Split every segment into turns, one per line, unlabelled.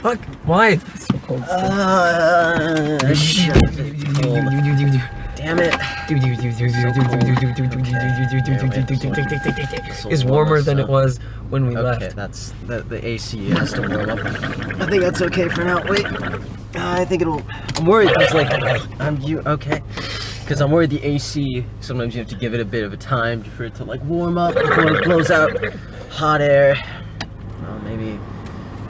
fuck? Why? It's so cold.
Damn it.
It's warmer than it was when we left.
Okay, that's the AC has to warm up. I think that's okay for now. Wait, I think it'll. I'm worried. It's like okay? Because I'm worried the AC. Sometimes you have to give it a bit of a time for it to like warm up before it blows out hot air. Well, maybe.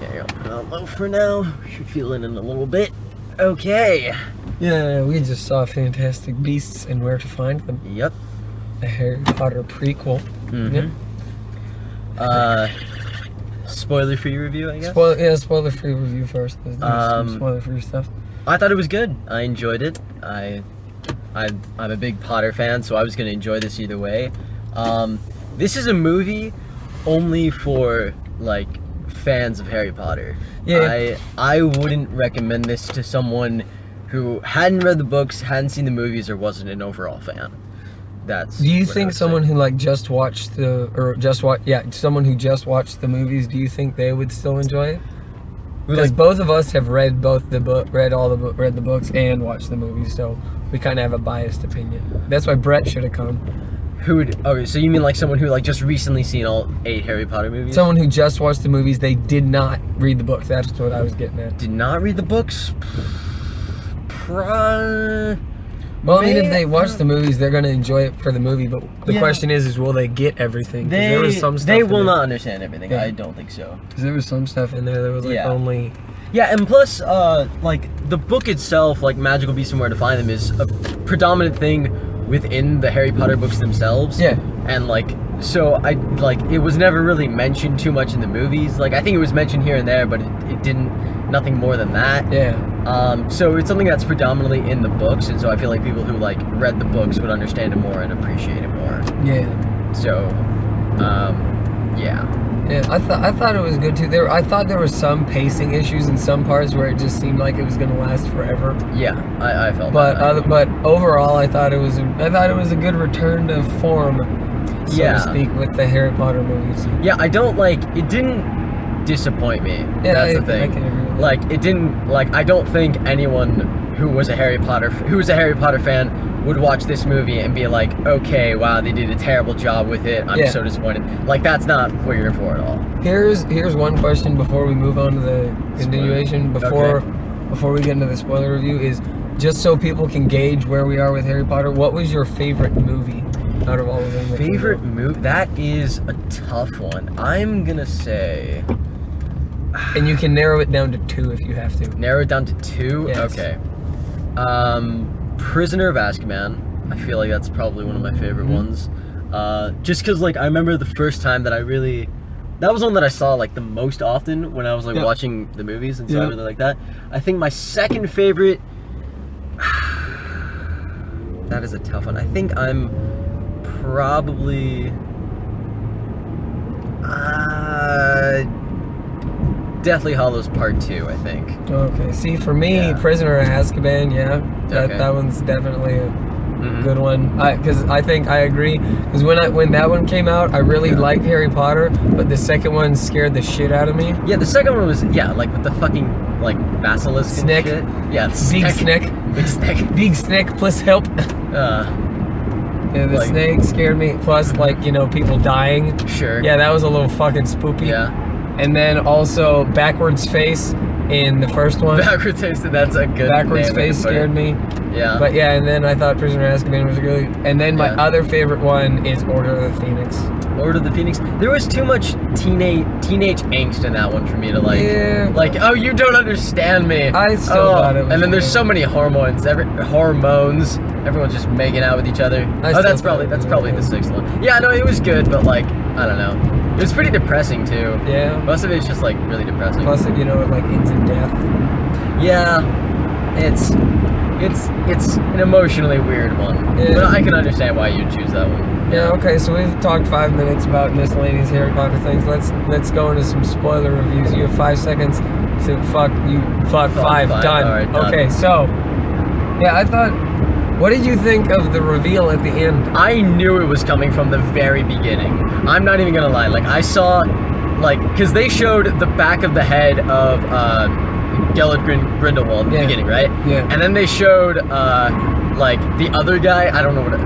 Yeah, I'll put it on low for now. Should feel it in a little bit. Okay.
Yeah, we just saw Fantastic Beasts and Where to Find Them.
Yep.
A Harry Potter prequel.
Mm-hmm.
Yep.
Spoiler-free review, I guess?
Spoiler-free review first. Let's do some spoiler-free stuff.
I thought it was good. I enjoyed it. I'm a big Potter fan, so I was going to enjoy this either way. This is a movie only for, like, fans of Harry Potter. Yeah. I wouldn't recommend this to someone who hadn't read the books, hadn't seen the movies, or wasn't an overall fan.
Do you think someone who like someone who just watched the movies, do you think they would still enjoy it? Because both of us have read the books and watched the movies, so we kind of have a biased opinion. That's why Brett should have come.
Okay, so you mean like someone who like just recently seen all 8 Harry Potter movies?
Someone who just watched the movies, they did not read the books. That's what I was getting at.
Did not read the books?
Well, I mean, if they watch the movies, they're going to enjoy it for the movie, but the question is will they get everything?
There was some stuff they will not understand everything. Yeah. I don't think so.
Because there was some stuff in there that was like only...
Yeah, and plus, like, the book itself, like, Magical Beasts and Where to Find Them, is a predominant thing within the Harry Potter books themselves. Yeah. And, like, so, it was never really mentioned too much in the movies. Like, I think it was mentioned here and there, but it didn't, nothing more than that. Yeah. So it's something that's predominantly in the books, and so I feel like people who, like, read the books would understand it more and appreciate it more. Yeah. So, yeah.
Yeah, I thought it was good too. I thought there were some pacing issues in some parts where it just seemed like it was gonna last forever.
Yeah, I felt
that. But overall, I thought it was a good return to form, so to speak, with the Harry Potter movies.
Yeah, it didn't disappoint me. Yeah, that's the thing. I can agree with that. Like, it didn't, like, I don't think anyone who was a Harry Potter fan would watch this movie and be like, okay, wow, they did a terrible job with it. I'm so disappointed. Like, that's not what you're in for at all.
Here's one question before we move on to the continuation. Before we get into the spoiler review, is just so people can gauge where we are with Harry Potter. What was your favorite movie out of all of them?
Favorite movie? That is a tough one. I'm gonna say.
And you can narrow it down to 2 if you have to.
Narrow it down to 2? Yes. Okay. Prisoner of Azkaban. I feel like that's probably one of my favorite ones. Just because, like, I remember the first time that that was one that I saw, like, the most often when I was, like, watching the movies, and so I really like that. I think my second favorite... that is a tough one. I think I'm probably... Deathly Hallows Part 2, I think.
Okay, see, for me, Prisoner of Azkaban, that one's definitely a good one. Because I think I agree. Because when that one came out, I really liked Harry Potter, but the second one scared the shit out of me.
Yeah, the second one was, like, with the fucking, like, basilisk
Snake.
And shit. Yeah,
Big Snake.
Big Snake.
Big Snake, plus help. Yeah, the snake scared me, plus, like, people dying.
Sure.
Yeah, that was a little fucking spoopy. Yeah. And then also Backwards Face in the first one.
Backwards Face, that's a good
Backwards Face scared me. Yeah. But yeah, and then I thought Prisoner of Azkaban was really... And then my other favorite one is Order of the Phoenix.
Order of the Phoenix. There was too much teenage angst in that one for me to like... Yeah. Like, oh, you don't understand me.
I still thought it was...
And then there's so many hormones. Everyone's just making out with each other. That's probably the 6th one. Yeah, no, it was good, but like, I don't know. It was pretty depressing too. Yeah. Most of it's just like really depressing.
Plus, it like ends in death.
Yeah. It's an emotionally weird one. Yeah. But I can understand why you'd choose that one.
Yeah. Okay. So we've talked 5 minutes about miscellaneous Harry Potter things. Let's go into some spoiler reviews. You have 5 seconds to fuck 5. Done. All right, done. Okay. So, yeah, I thought. What did you think of the reveal at the end?
I knew it was coming from the very beginning. I'm not even gonna lie. Like, I saw like, because they showed the back of the head of Gellert Grindelwald in the beginning, right?
Yeah.
And then they showed like the other guy. I don't know what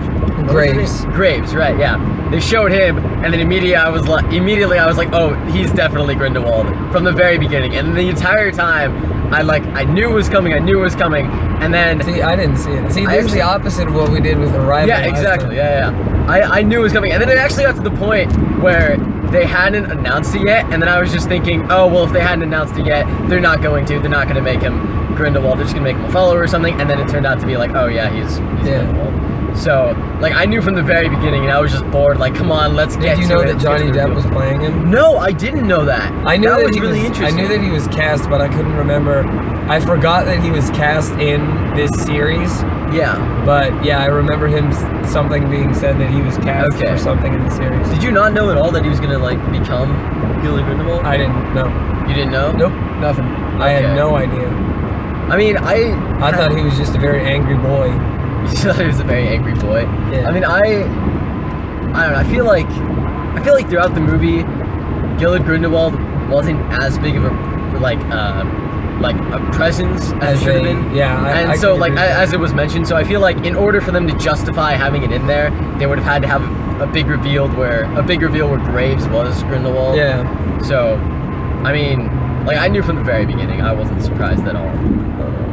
Graves.
Graves, right? Yeah. They showed him, and then immediately I was like, oh, he's definitely Grindelwald from the very beginning. And the entire time, I knew it was coming. And then
see, I didn't see it. See, this is the opposite of what we did with Arrival.
Yeah, exactly. Yeah. I knew it was coming, and then it actually got to the point where they hadn't announced it yet, and then I was just thinking, oh well, if they hadn't announced it yet, they're not going to make him Grindelwald. They're just gonna make him a follower or something. And then it turned out to be like, oh yeah, he's Grindelwald. So, like, I knew from the very beginning, and I was just bored. Like, come on, let's get to it.
Did you know that Johnny Depp was playing him?
No, I didn't know that.
I knew that
was really interesting.
I knew that he was cast, but I couldn't remember. I forgot that he was cast in this series.
Yeah.
But yeah, I remember something being said that he was cast for something in the series.
Did you not know at all that he was gonna like become Gellert Grindelwald?
I didn't know.
You didn't know?
Nope, nothing. I had no idea.
I mean, I
thought he was just a very angry boy.
You thought he was a very angry boy.
Yeah.
I mean, I don't know. I feel like throughout the movie, Gellert Grindelwald wasn't as big of a presence as it should have been.
Yeah.
And so as it was mentioned, so I feel like in order for them to justify having it in there, they would have had to have a big reveal where Graves was Grindelwald.
Yeah.
So, I mean, like, I knew from the very beginning. I wasn't surprised at all.
Oh,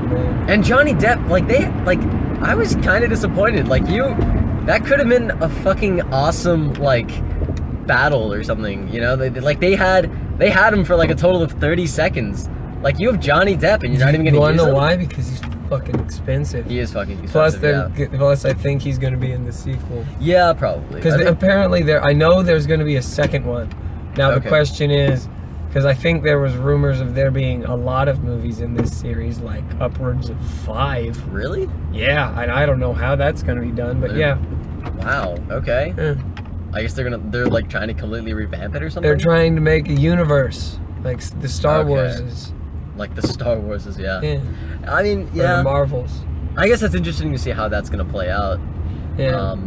man.
And Johnny Depp, I was kind of disappointed. That could have been a fucking awesome, battle or something, you know? They had him for, a total of 30 seconds. Like, you have Johnny Depp, and you're not even gonna use him?
You wanna know why? Because he's fucking expensive.
He is fucking expensive,
Plus, I think he's gonna be in the sequel.
Yeah, probably.
Because apparently I know there's gonna be a second one. Now, the question is, because I think there was rumors of there being a lot of movies in this series, like upwards of 5.
Really?
Yeah, and I don't know how that's gonna be done, but yeah.
Wow. Okay.
Yeah.
I guess they're trying to completely revamp it or something.
They're trying to make a universe like the Star Wars is.
Like the Star Wars is, yeah.
I
mean, yeah.
Or the Marvels.
I guess that's interesting to see how that's gonna play out.
Yeah.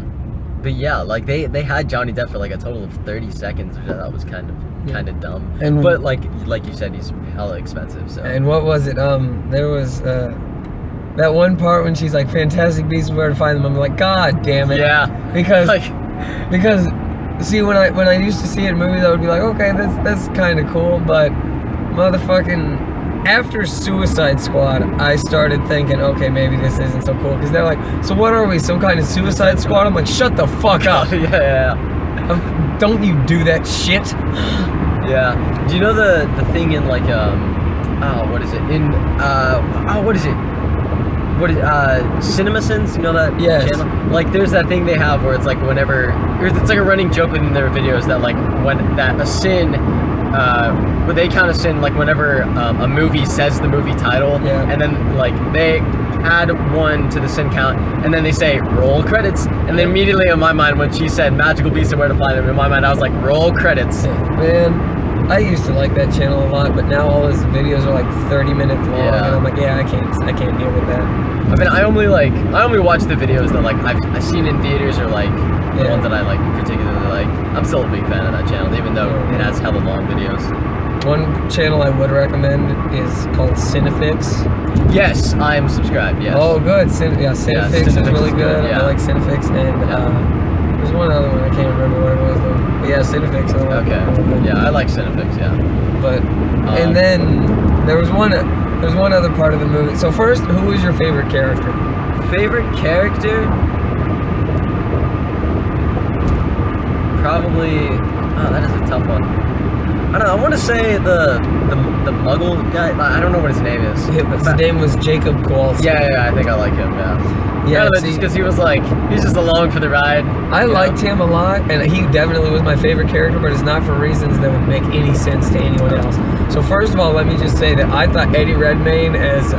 But yeah, they had Johnny Depp for a total of 30 seconds, which I thought was kind of dumb. But like you said, he's hella expensive. So.
And what was it? There was that one part when she's like, "Fantastic Beasts, where to find them?" I'm like, God damn it.
Yeah.
Because see, when I used to see it in movies, I would be like, okay, that's kind of cool, but motherfucking. After Suicide Squad, I started thinking, okay, maybe this isn't so cool. Because they're like, so what are we, some kind of Suicide Squad? I'm like, shut the fuck up.
Yeah.
Don't you do that shit.
Yeah. Do you know the thing in what is it? CinemaSins, you know that channel? Like, there's that thing they have where it's like whenever, it's like a running joke in their videos that a sin, where they count a sin whenever a movie says the movie title, and then they add 1 to the sin count, and then they say roll credits, and then immediately in my mind when she said Magical Beasts and Where to Find Them, in my mind I was like, roll credits.
Man, I used to like that channel a lot, but now all his videos are 30 minutes long, and I'm like, I can't deal with that.
I mean, I only watch the videos that I've seen in theaters, or the ones that I particularly like. I'm still a big fan of that channel, even though it has hella long videos.
One channel I would recommend is called Cinefix.
Yes, I am subscribed. Yes.
Oh, good. Cinefix is really good.
Yeah.
I like Cinefix, and there's one other one I can't remember what it was though. But yeah, Cinefix.
Okay. Yeah, I like Cinefix. Yeah.
But and then there was one other part of the movie. So first, who was your favorite character?
Favorite character? Probably. Oh, that is a tough one. I don't know. I want to say the Muggle guy. I don't know what his name is.
His name was Jacob Kowalski.
Yeah. I think I like him. Yeah. Yeah, just because he was he's just along for the ride.
I liked him a lot, and he definitely was my favorite character, but it's not for reasons that would make any sense to anyone else. So first of all, let me just say that I thought Eddie Redmayne as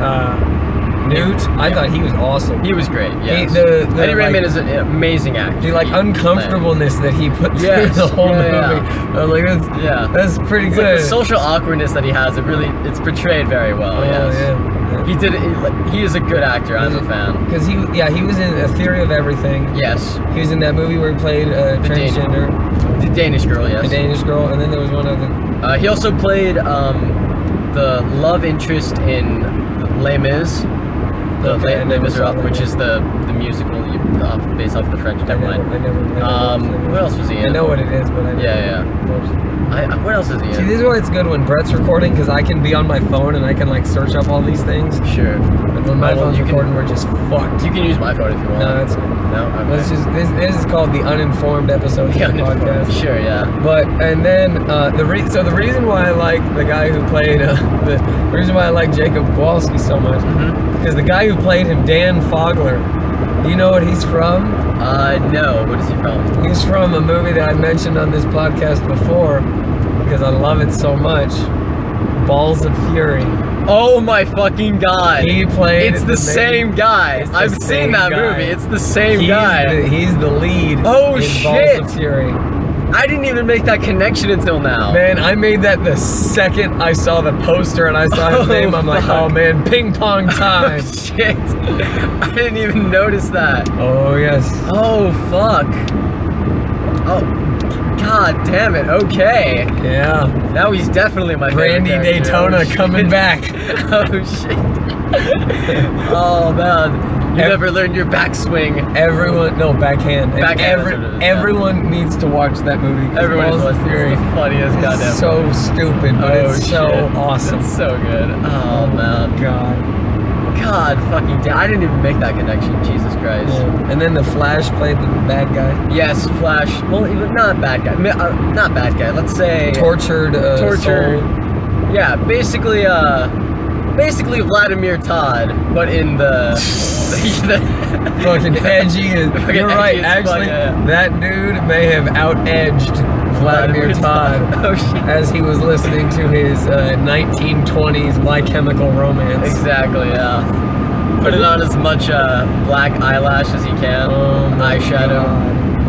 Newt, I thought he was awesome.
He was great, yes. Eddie Redmayne is an amazing actor.
The uncomfortableness that he put through the whole movie. I was like, that's pretty good.
The social awkwardness that he has, it's portrayed very well. Yes. He did it. He is a good actor. I'm a fan.
Because he was in A Theory of Everything.
Yes.
He was in that movie where he played transgender.
The Danish Girl, yes.
The Danish Girl, and then there was one other.
He also played the love interest in Les Mis. Les Miserables, which is the musical based off the French timeline. What else was he in?
I know what it is, but I
what else is he in?
See, this is why it's good when Brett's recording, because I can be on my phone and I can like search up all these things.
Sure.
But when my phone's recording, we're just fucked.
You can use my phone if you want.
No, that's good.
No, okay.
Let's just this is called the uninformed episode of the podcast.
Sure, yeah.
But and then the reason why I like the guy who played the reason why I like Jacob Kowalski so much, because the guy who played him, Dan Fogler. Do you know what he's from?
No. What is he from?
He's from a movie that I mentioned on this podcast before because I love it so much. Balls of Fury.
Oh my fucking god!
He played.
It's the same guy. I've seen that movie. It's the same guy.
He's the lead.
Oh
in
shit!
Balls of Fury.
I didn't even make that connection until now.
Man, I made that the second I saw the poster and I saw his name. I'm like, oh man, ping pong time.
Oh shit! I didn't even notice that.
Oh yes.
Oh fuck. Oh. God damn it, okay.
Yeah.
Now he's definitely my favorite
Randy Daytona coming back.
Oh shit. Oh man. You never learned your backswing.
Backhand.
Backhand.
Everyone needs to watch that movie.
Everyone's
Balls of Fury.
It's the funniest goddamn.
So stupid, but it's so awesome.
It's so good. Oh man. God fucking damn. I didn't even make that connection. Jesus Christ.
Yeah. And then the Flash played the bad guy.
Yes, Flash. Well, not bad guy. Not bad guy. Let's say
tortured.
Soul. Yeah, basically Vladimir Todd, but in the
fucking edgy. You're right. Actually, that dude may have out-edged Vladimir Todd as he was listening to his 1920s My Chemical Romance.
Exactly. Yeah. Putting on as much black eyelash as he can. Eyeshadow.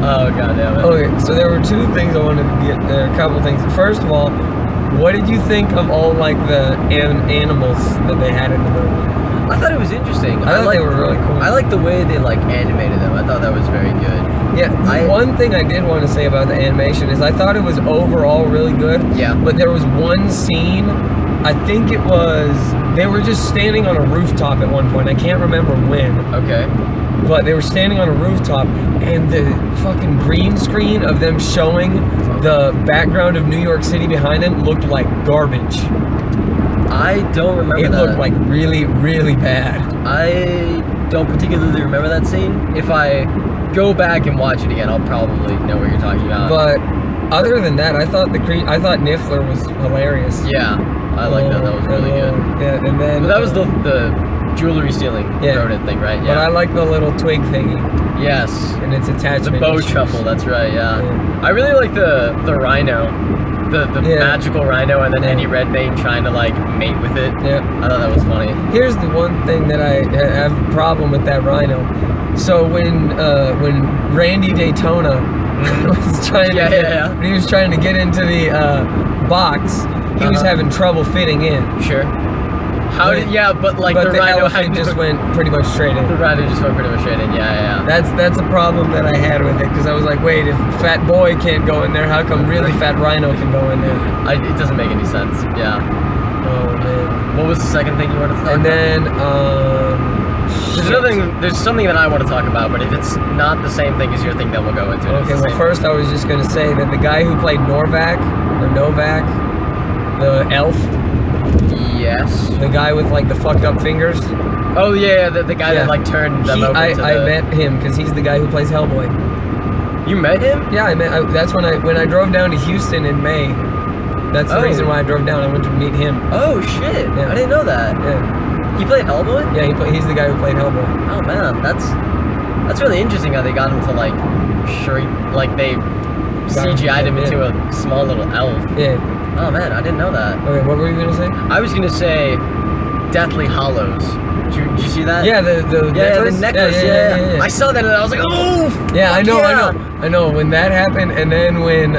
Oh god damn it.
Okay, so there were two things I wanted to get there. A couple things. First of all, what did you think of all like the animals that they had in the movie?
I thought it was interesting.
I thought they were really cool.
I like the way they like animated them. I thought that was very good.
Yeah, one thing I did want to say about the animation is I thought it was overall really good.
Yeah.
But there was one scene, I think it was, they were just standing on a rooftop at one point. I can't remember when.
Okay.
But they were standing on a rooftop and the fucking green screen of them showing the background of New York City behind them looked like garbage.
I don't remember that.
It looked like really, really bad.
I don't particularly remember that scene. If I go back and watch it again, I'll probably know what you're talking about.
But other than that, I thought Niffler was hilarious.
Yeah, I like that. That was really good.
Yeah, and then
that was the jewelry stealing rodent thing, right? Yeah.
But I like the little twig thingy.
Yes.
And its attachment.
The bow truffle. That's right. Yeah. I really like the rhino. The magical rhino, and then Eddie Redmayne trying to like mate with it.
Yeah.
I thought that was funny.
Here's the one thing that I have a problem with that rhino. So when Randy Daytona was trying when he was trying to get into the box, he was having trouble fitting in.
Sure. But the rhino
just went pretty much straight in.
The rhino just went pretty much straight in, yeah.
That's a problem that I had with it, because I was like, wait, if fat boy can't go in there, how come really fat rhino can go in there?
It doesn't make any sense, yeah.
Oh, man.
What was the second thing you wanted to talk
about?
And then, there's something that I want to talk about, but if it's not the same thing as your thing, then we'll go into it.
Okay, well, first I was just going to say that the guy who played Novak, the elf.
Yes.
The guy with like the fucked up fingers.
Oh yeah, the guy that like turned them over.
I met him because he's the guy who plays Hellboy.
You met him?
Yeah, that's when I drove down to Houston in May. That's the reason why I drove down. I went to meet him.
Oh shit!
Yeah.
I didn't know that.
Yeah.
He played Hellboy?
Yeah, he's the guy who played Hellboy.
Oh man, that's really interesting how they got him to like they CGI'd him into a small little elf.
Yeah.
Oh man, I didn't know that.
Okay, what were you gonna say?
I was gonna say Deathly Hallows. Did you see that?
Yeah, the necklace.
The necklace. Yeah. I saw that and I was like, oh.
Yeah, I know. When that happened, and then when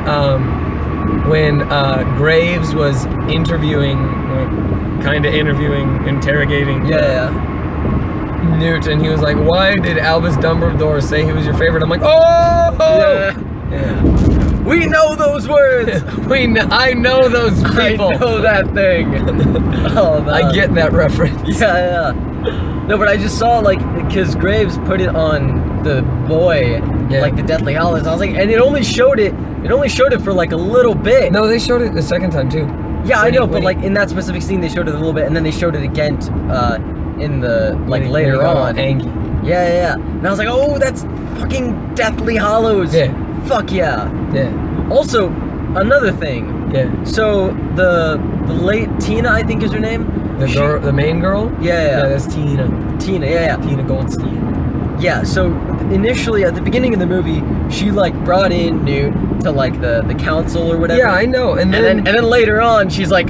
Graves was interrogating Newt, and he was like, "Why did Albus Dumbledore say he was your favorite?" I'm like, "Oh!"
Yeah. We know those words.
I know those people.
I know that thing. Oh, man.
I get that reference.
Yeah. No, but I just saw, like, because Graves put it on the boy, like the Deathly Hallows. I was like, and it only showed it for like a little bit.
No, they showed it the second time too.
Yeah, I know, but like in that specific scene, they showed it a little bit, and then they showed it again in the like later on.
Angie.
Yeah. And I was like, oh, that's fucking Deathly Hallows.
Yeah.
Fuck yeah.
Yeah.
Also, another thing.
Yeah.
So the late Tina, I think is her name.
The main girl?
Yeah,
that's Tina.
Tina, yeah.
Tina Goldstein.
Yeah, so initially at the beginning of the movie, she like brought in Newt to like the council or whatever.
Yeah, I know. And then
later on, she's like,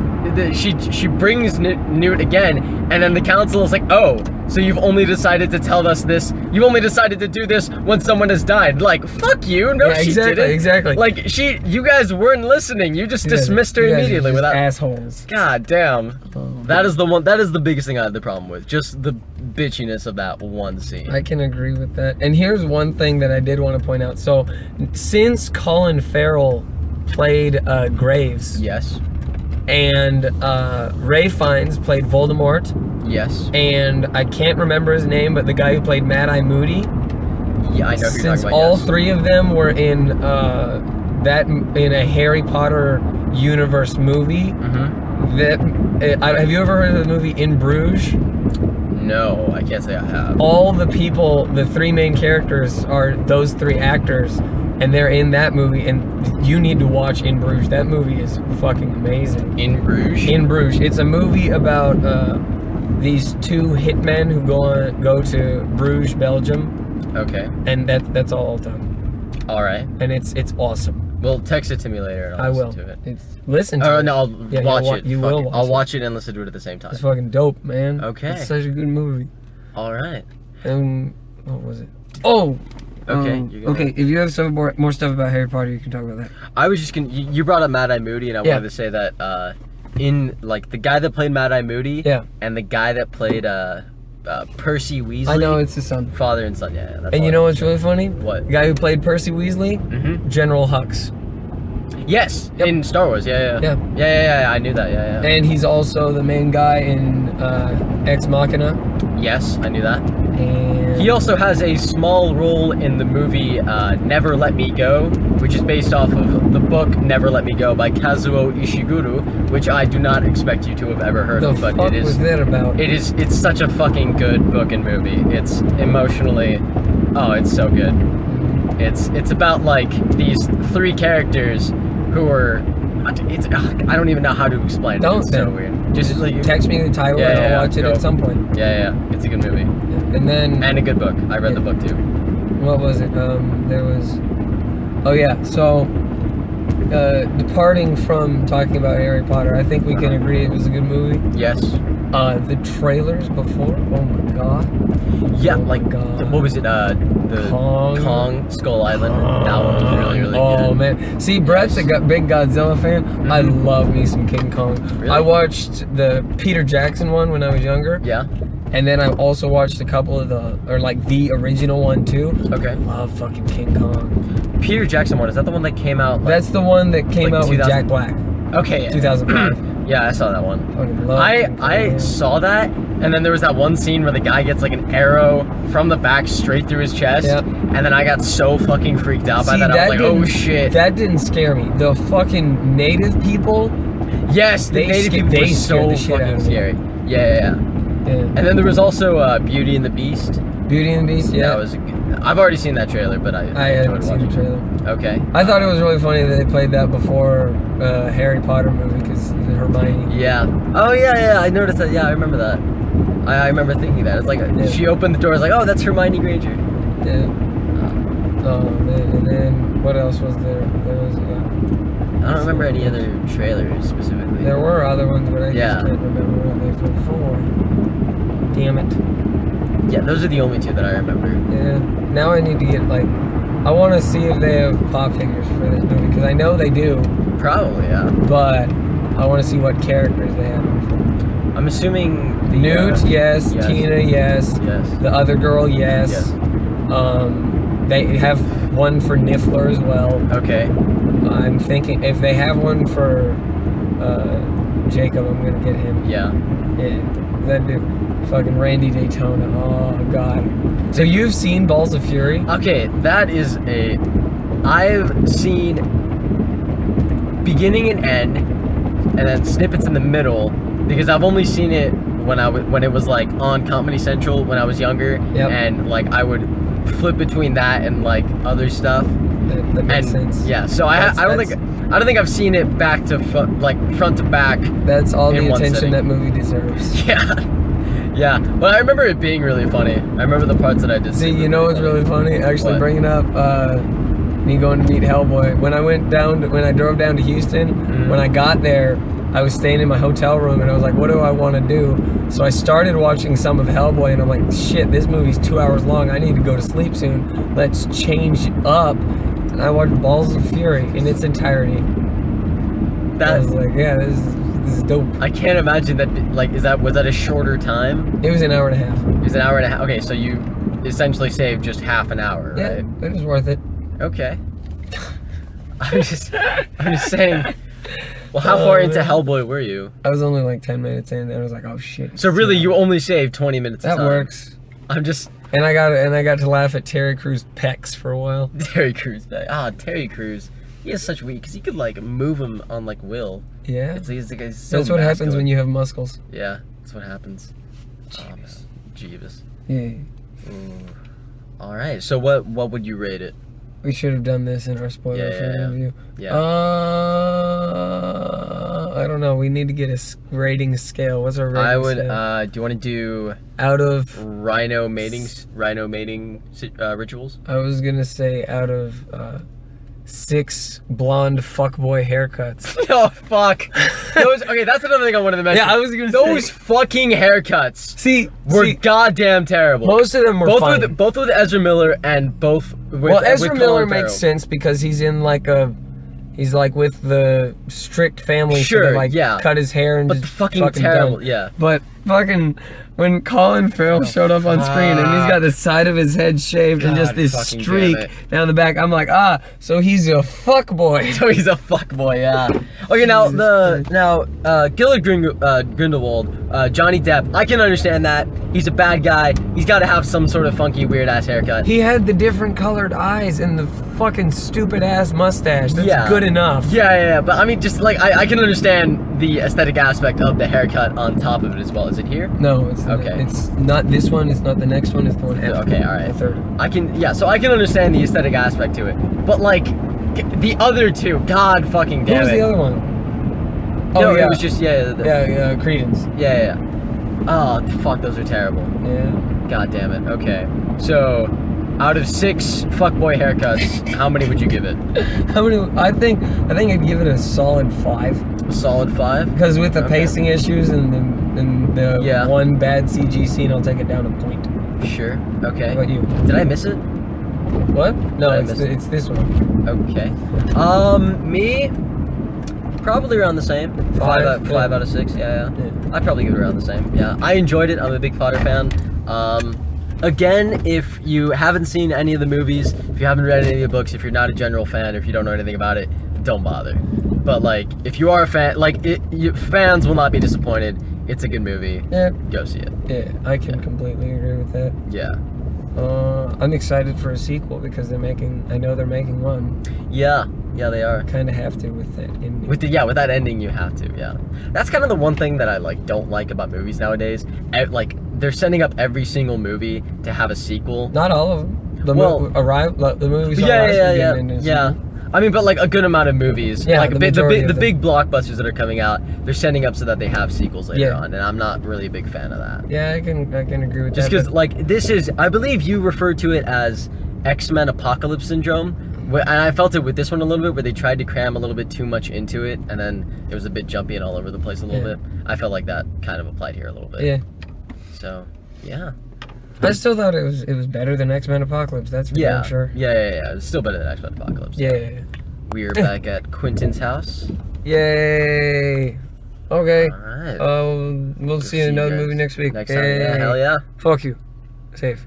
she brings Newt again, and then the council is like, oh, so you've only decided to tell us this? You've only decided to do this when someone has died? Like, fuck you! No, she didn't.
Exactly.
Like you guys weren't listening. You just dismissed her immediately without
assholes.
God damn. That is the one. That is the biggest thing I had the problem with. Just the bitchiness of that one scene.
I can agree with that. And here's one thing that I did want to point out. So, since Colin Farrell played Graves,
yes,
and Ray Fiennes played Voldemort,
yes,
and I can't remember his name, but the guy who played Mad Eye Moody.
Yeah, I know who you're talking about.
Since all three of them were in a Harry Potter universe movie. Have you ever heard of the movie In Bruges?
No, I can't say I have.
All the people, the three main characters are those three actors, and they're in that movie, and you need to watch In Bruges. That movie is fucking amazing.
In Bruges?
In Bruges. It's a movie about these two hitmen who go to Bruges, Belgium.
Okay.
And that's all done.
All right.
And it's awesome.
Well, text it to me later and I'll listen to it.
Listen to it.
No, I'll watch it.
You will watch it.
I'll watch it and listen to it at the same time.
It's fucking dope, man.
Okay.
It's such a good movie.
All right.
What was it? Oh!
Okay.
Okay, if you have some more stuff about Harry Potter, you can talk about that.
I was just gonna... You brought up Mad Eye Moody, and I wanted to say that in, like, the guy that played Mad Eye Moody and the guy that played Percy Weasley...
I know, it's his son.
Father and son, yeah.
And you know what's really funny?
What?
The guy who played Percy Weasley? General Hux.
Yes, in Star Wars, yeah. I knew that, yeah.
And he's also the main guy in Ex Machina.
Yes, I knew that.
And
he also has a small role in the movie Never Let Me Go, which is based off of the book Never Let Me Go by Kazuo Ishiguro, which I do not expect you to have ever heard of, but it is.
What was that about?
It's such a fucking good book and movie. It's emotionally, it's so good. It's about like these three characters who are. I don't even know how to explain it. It's so weird. Just like
text me the title and I'll watch it at some point.
Yeah. It's a good movie.
Yeah. And a
good book. I read the book too.
What was it? There was. Oh yeah. So, departing from talking about Harry Potter, I think we can agree it was a good movie.
Yes.
The trailers before. Oh my god.
Yeah, what was it? The Kong Skull Island. That one was really good.
Oh man, see, Brett's a big Godzilla fan. I love me some King Kong.
Really?
I watched the Peter Jackson one when I was younger.
Yeah.
And then I also watched a couple of the original one too.
Okay.
I love fucking King Kong.
Peter Jackson one, is that the one that came out?
That's the one that came out with Jack Black.
Okay.
2005.
Yeah, I saw that one.
I
saw that, and then there was that one scene where the guy gets like an arrow from the back straight through his chest, and then I got so fucking freaked out by that. I was like, oh shit.
That didn't scare me. The fucking native people.
Yes, the native people were so fucking scary. Yeah. And then there was also Beauty and the Beast.
Beauty and the Beast, yeah.
That was I've already seen that trailer, but I
hadn't seen the trailer.
Okay.
I thought it was really funny that they played that before Harry Potter movie because Hermione.
Yeah. Oh yeah. I noticed that. Yeah, I remember that. I remember thinking that. It's like she opened the door. It's like, oh, that's Hermione Granger.
Yeah. Oh man, and then what else was there? There was.
I don't remember any other trailers specifically.
There were other ones, but I just can't remember what they were for. Damn it.
Yeah, those are the only two that I remember.
Yeah. Now I need to get I want to see if they have pop figures for this movie because I know they do.
Probably, yeah.
But I want to see what characters they have.
I'm assuming
Newt, yes. Tina, yes.
Yes.
The other girl, yes. they have one for Niffler as well.
Okay.
I'm thinking if they have one for Jacob, I'm gonna get him.
Yeah.
Yeah. That dude, fucking Randy Daytona. Oh god. So you've seen Balls of Fury?
Okay, that is I've seen beginning and end, and then snippets in the middle, because I've only seen it when it was like on Comedy Central when I was younger, and like I would flip between that and like other stuff.
That makes sense.
Yeah, so I don't think I've seen it back to front to back.
That's all the attention that movie deserves.
Yeah. Yeah, but I remember it being really funny. I remember the parts that I did see.
You know what's really funny? Actually, bringing up me going to meet Hellboy. When I drove down to Houston, when I got there, I was staying in my hotel room and I was like, what do I want to do? So I started watching some of Hellboy and I'm like, shit, this movie's 2 hours long. I need to go to sleep soon. Let's change up. And I watched Balls of Fury in its entirety. I was like, yeah, this is dope.
I can't imagine that. Like, was that a shorter time?
It was an hour and a half.
It was an hour and a half. Okay, so you essentially saved just half an hour,
yeah,
right?
It was worth it.
Okay. I'm just saying. Well, how far into Hellboy were you?
I was only like 10 minutes in, and I was like, oh shit.
So really, you only saved 20 minutes.
That works.
I'm just.
And I got to laugh at Terry Crews' pecs for a while.
Terry Crews, Terry Crews. He has such weak, because he could like move him on like will.
Yeah.
He's so
that's what happens when you have muscles.
Yeah, that's what happens.
Jeebus.
Jeebus.
Yeah.
Ooh. All right. So what would you rate it?
We should have done this in our spoiler review.
Yeah.
I don't know. We need to get a rating scale. What's our rating scale?
Do you want to do
out of
rhino mating rituals?
I was gonna say out of 6 blonde fuckboy haircuts.
Oh fuck! Okay, that's another thing I wanted to mention.
Yeah, I was gonna say
those fucking haircuts.
Were
goddamn terrible.
Most of them were
both with Ezra Miller and both.
Ezra Miller makes sense because he's in like he's like with the strict family.
Sure,
so they, like, cut his hair and just
fucking terrible.
done.
Yeah.
But fucking when Colin Farrell showed up on screen and he's got the side of his head shaved and just this streak down the back, I'm like, so he's a fuckboy.
So he's a fuckboy, yeah. Okay, now Gillard Grindelwald, Johnny Depp, I can understand that. He's a bad guy. He's got to have some sort of funky, weird ass haircut.
He had the different colored eyes and the fucking stupid ass mustache. That's good enough.
Yeah. But I mean, just like I can understand the aesthetic aspect of the haircut on top of it as well. Is it here?
No, it's okay. It's not this one. It's not the next one. It's the one after.
Okay, all right.
The third.
So I can understand the aesthetic aspect to it, but like the other two, god fucking damn it.
Who was the other one?
No, it was just
Credence.
Yeah. Oh fuck, those are terrible.
Yeah.
God damn it. Okay, so out of 6 fuckboy haircuts, how many would you give it?
How many? I think I'd give it a solid 5.
A solid 5?
Because with the pacing issues and the one bad CG scene, I'll take it down a point.
Sure. Okay.
How about you?
Did I miss it?
What? No, it's this one.
Okay. Me, probably around the same. 5 out of 6. Yeah. I'd probably give it around the same. Yeah. I enjoyed it. I'm a big Potter fan. Again, if you haven't seen any of the movies, if you haven't read any of the books, if you're not a general fan, if you don't know anything about it, don't bother. But like, if you are a fan, fans will not be disappointed. It's a good movie. Yeah. Go see it.
Yeah, I can completely agree with that.
Yeah.
I'm excited for a sequel because I know they're making one.
Yeah, they are.
Kind of have to with that ending.
With that ending, you have to. Yeah. That's kind of the one thing that I don't like about movies nowadays. They're sending up every single movie to have a sequel.
Not all of them. The movies.
Yeah. I mean, but like a good amount of movies,
yeah,
like the big blockbusters that are coming out, they're sending up so that they have sequels later on, and I'm not really a big fan of that.
Yeah, I can agree with
that. Just because, like, this is, I believe you referred to it as X-Men Apocalypse Syndrome, and I felt it with this one a little bit, where they tried to cram a little bit too much into it, and then it was a bit jumpy and all over the place a little bit. I felt like that kind of applied here a little bit.
Yeah.
So, yeah.
I still thought it was better than X-Men Apocalypse. That's for damn sure.
Yeah. It's still better than X-Men Apocalypse.
Yeah.
We're back at Quentin's house.
Yay! Okay.
All right.
We'll see you in another movie next week.
Next time. Yeah, hell yeah.
Fuck you. Safe.